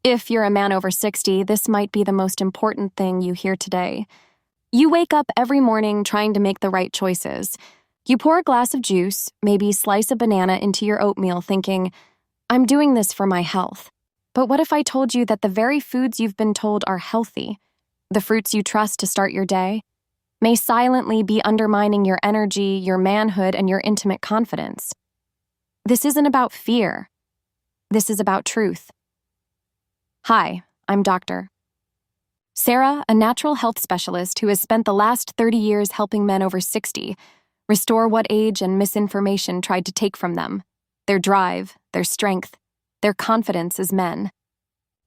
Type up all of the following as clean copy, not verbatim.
If you're a man over 60, this might be the most important thing you hear today. You wake up every morning trying to make the right choices. You pour a glass of juice, maybe slice a banana into your oatmeal thinking, I'm doing this for my health. But what if I told you that the very foods you've been told are healthy, the fruits you trust to start your day, may silently be undermining your energy, your manhood, and your intimate confidence? This isn't about fear. This is about truth. Hi, I'm Dr. Sara, a natural health specialist who has spent the last 30 years helping men over 60 restore what age and misinformation tried to take from them, their drive, their strength, their confidence as men.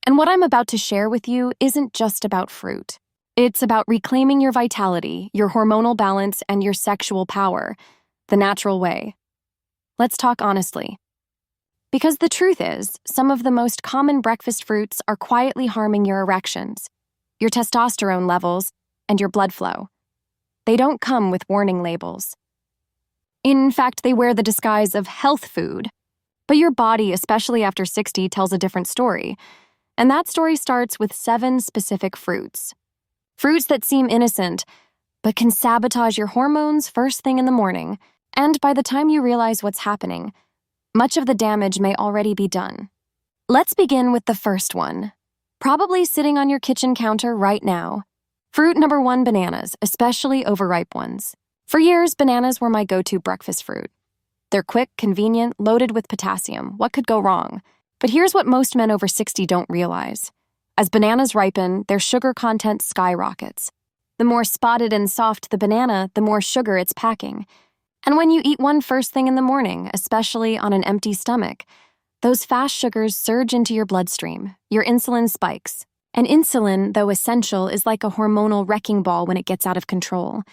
And what I'm about to share with you isn't just about fruit. It's about reclaiming your vitality, your hormonal balance, and your sexual power, the natural way. Let's talk honestly. Because the truth is, some of the most common breakfast fruits are quietly harming your erections, your testosterone levels, and your blood flow. They don't come with warning labels. In fact, they wear the disguise of health food. But your body, especially after 60, tells a different story. And that story starts with 7 specific fruits. Fruits that seem innocent, but can sabotage your hormones first thing in the morning. And by the time you realize what's happening, much of the damage may already be done. Let's begin with the first one, probably sitting on your kitchen counter right now. Fruit number 1, bananas, especially overripe ones. For years, bananas were my go-to breakfast fruit. They're quick, convenient, loaded with potassium. What could go wrong? But here's what most men over 60 don't realize. As bananas ripen, their sugar content skyrockets. The more spotted and soft the banana, the more sugar it's packing. And when you eat one first thing in the morning, especially on an empty stomach, those fast sugars surge into your bloodstream. Your insulin spikes. And insulin, though essential, is like a hormonal wrecking ball when it gets out of control.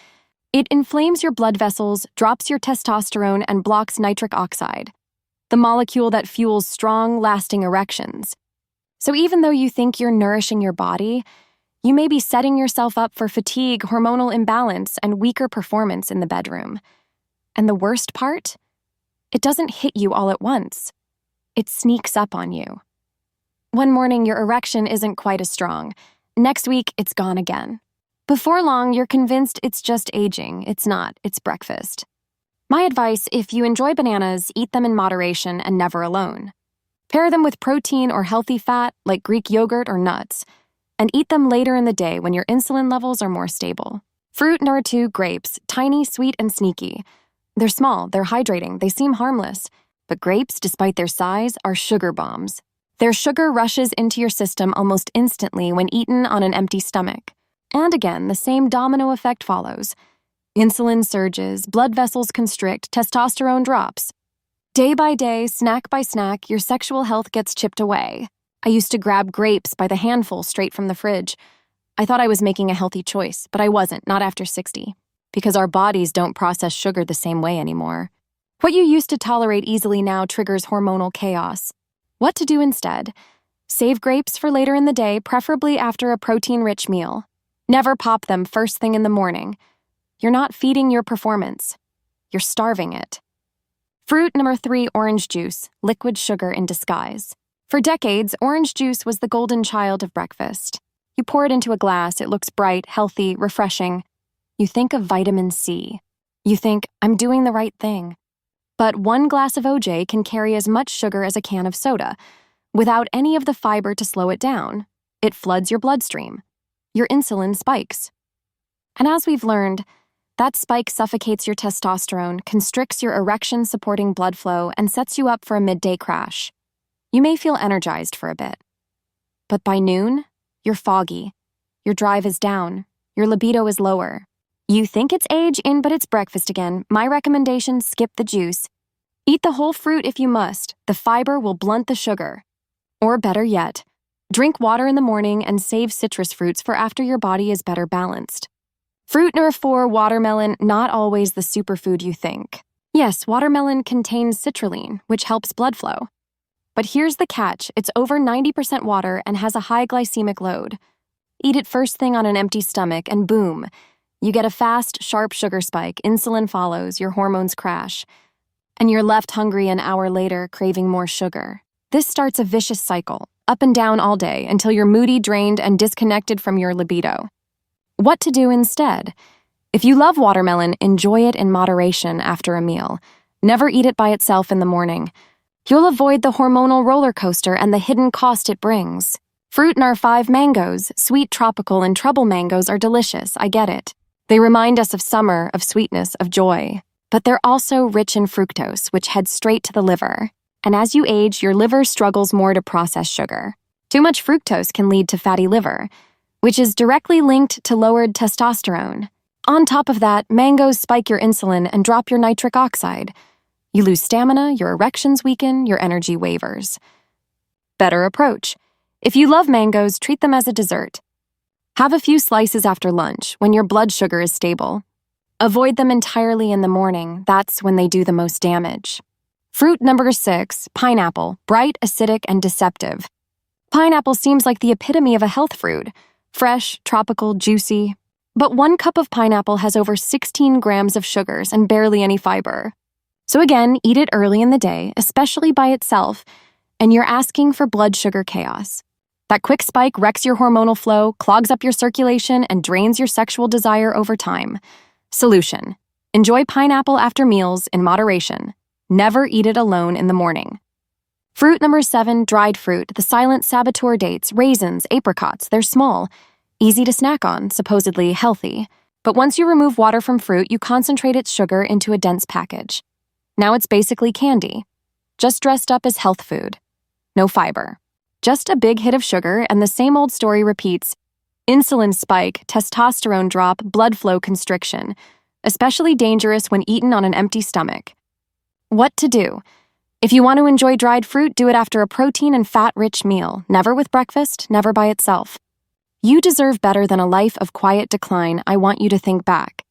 It inflames your blood vessels, drops your testosterone, and blocks nitric oxide, the molecule that fuels strong, lasting erections. So even though you think you're nourishing your body, you may be setting yourself up for fatigue, hormonal imbalance, and weaker performance in the bedroom. And the worst part? It doesn't hit you all at once. It sneaks up on you. One morning, your erection isn't quite as strong. Next week, it's gone again. Before long, you're convinced it's just aging. It's not. It's breakfast. My advice, if you enjoy bananas, eat them in moderation and never alone. Pair them with protein or healthy fat, like Greek yogurt or nuts, and eat them later in the day when your insulin levels are more stable. Fruit number 2, grapes, tiny, sweet, and sneaky. They're small, they're hydrating, they seem harmless. But grapes, despite their size, are sugar bombs. Their sugar rushes into your system almost instantly when eaten on an empty stomach. And again, the same domino effect follows. Insulin surges, blood vessels constrict, testosterone drops. Day by day, snack by snack, your sexual health gets chipped away. I used to grab grapes by the handful straight from the fridge. I thought I was making a healthy choice, but I wasn't, not after 60. Because our bodies don't process sugar the same way anymore. What you used to tolerate easily now triggers hormonal chaos. What to do instead? Save grapes for later in the day, preferably after a protein-rich meal. Never pop them first thing in the morning. You're not feeding your performance. You're starving it. Fruit number 3, orange juice, liquid sugar in disguise. For decades, orange juice was the golden child of breakfast. You pour it into a glass, it looks bright, healthy, refreshing. You think of vitamin C. You think, I'm doing the right thing. But one glass of OJ can carry as much sugar as a can of soda, without any of the fiber to slow it down. It floods your bloodstream. Your insulin spikes. And as we've learned, that spike suffocates your testosterone, constricts your erection-supporting blood flow, and sets you up for a midday crash. You may feel energized for a bit. But by noon, you're foggy. Your drive is down. Your libido is lower. You think it's age in, but it's breakfast again. My recommendation, skip the juice. Eat the whole fruit if you must. The fiber will blunt the sugar. Or better yet, drink water in the morning and save citrus fruits for after your body is better balanced. Fruit number 4, watermelon, not always the superfood you think. Yes, watermelon contains citrulline, which helps blood flow. But here's the catch, it's over 90% water and has a high glycemic load. Eat it first thing on an empty stomach and boom, you get a fast, sharp sugar spike, insulin follows, your hormones crash, and you're left hungry an hour later craving more sugar. This starts a vicious cycle. up and down all day until you're moody, drained, and disconnected from your libido. What to do instead? If you love watermelon, enjoy it in moderation after a meal. Never eat it by itself in the morning. You'll avoid the hormonal roller coaster and the hidden cost it brings. Fruit in our 5 mangoes, sweet, tropical, and trouble mangoes are delicious, I get it. They remind us of summer, of sweetness, of joy. But they're also rich in fructose, which heads straight to the liver. And as you age, your liver struggles more to process sugar. Too much fructose can lead to fatty liver, which is directly linked to lowered testosterone. On top of that, mangoes spike your insulin and drop your nitric oxide. You lose stamina, your erections weaken, your energy wavers. Better approach. If you love mangoes, treat them as a dessert. Have a few slices after lunch, when your blood sugar is stable. Avoid them entirely in the morning, that's when they do the most damage. Fruit number 6, pineapple, bright, acidic, and deceptive. Pineapple seems like the epitome of a health fruit. Fresh, tropical, juicy. But 1 cup of pineapple has over 16 grams of sugars and barely any fiber. So again, eat it early in the day, especially by itself, and you're asking for blood sugar chaos. That quick spike wrecks your hormonal flow, clogs up your circulation, and drains your sexual desire over time. Solution: enjoy pineapple after meals in moderation. Never eat it alone in the morning. Fruit number 7, dried fruit, the silent saboteur dates, raisins, apricots. They're small, easy to snack on, supposedly healthy. But once you remove water from fruit, you concentrate its sugar into a dense package. Now it's basically candy, just dressed up as health food. No fiber. Just a big hit of sugar, and the same old story repeats. Insulin spike, testosterone drop, blood flow constriction. Especially dangerous when eaten on an empty stomach. What to do? If you want to enjoy dried fruit, do it after a protein and fat-rich meal, never with breakfast, never by itself. You deserve better than a life of quiet decline. I want you to think back.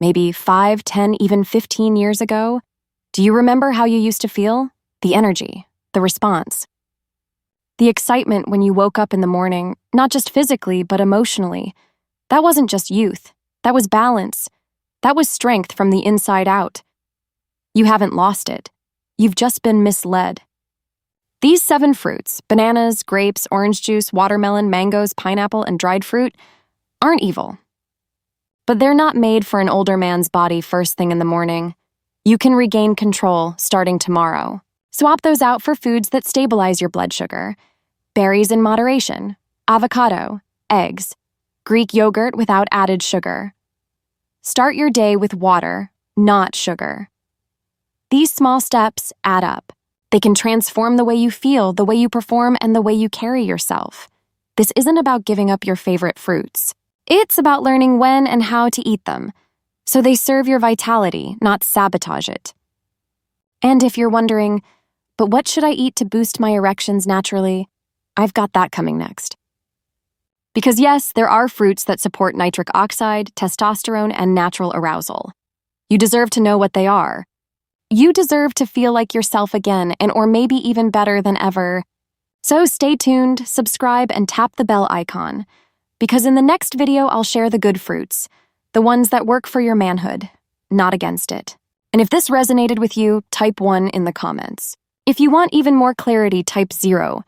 Maybe 5, 10, even 15 years ago. Do you remember how you used to feel? The energy, the response. The excitement when you woke up in the morning, not just physically, but emotionally. That wasn't just youth. That was balance. That was strength from the inside out. You haven't lost it. You've just been misled. These 7 fruits, bananas, grapes, orange juice, watermelon, mangoes, pineapple, and dried fruit, aren't evil. But they're not made for an older man's body first thing in the morning. You can regain control starting tomorrow. Swap those out for foods that stabilize your blood sugar. Berries in moderation, avocado, eggs, Greek yogurt without added sugar. Start your day with water, not sugar. These small steps add up. They can transform the way you feel, the way you perform, and the way you carry yourself. This isn't about giving up your favorite fruits. It's about learning when and how to eat them, so they serve your vitality, not sabotage it. And if you're wondering, but what should I eat to boost my erections naturally? I've got that coming next. Because yes, there are fruits that support nitric oxide, testosterone, and natural arousal. You deserve to know what they are. You deserve to feel like yourself again, and or maybe even better than ever. So stay tuned, subscribe, and tap the bell icon. Because in the next video, I'll share the good fruits, the ones that work for your manhood, not against it. And if this resonated with you, type 1 in the comments. If you want even more clarity, type 0.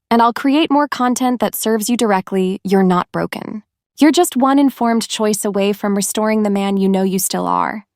And I'll create more content that serves you directly. You're not broken. You're just one informed choice away from restoring the man you know you still are.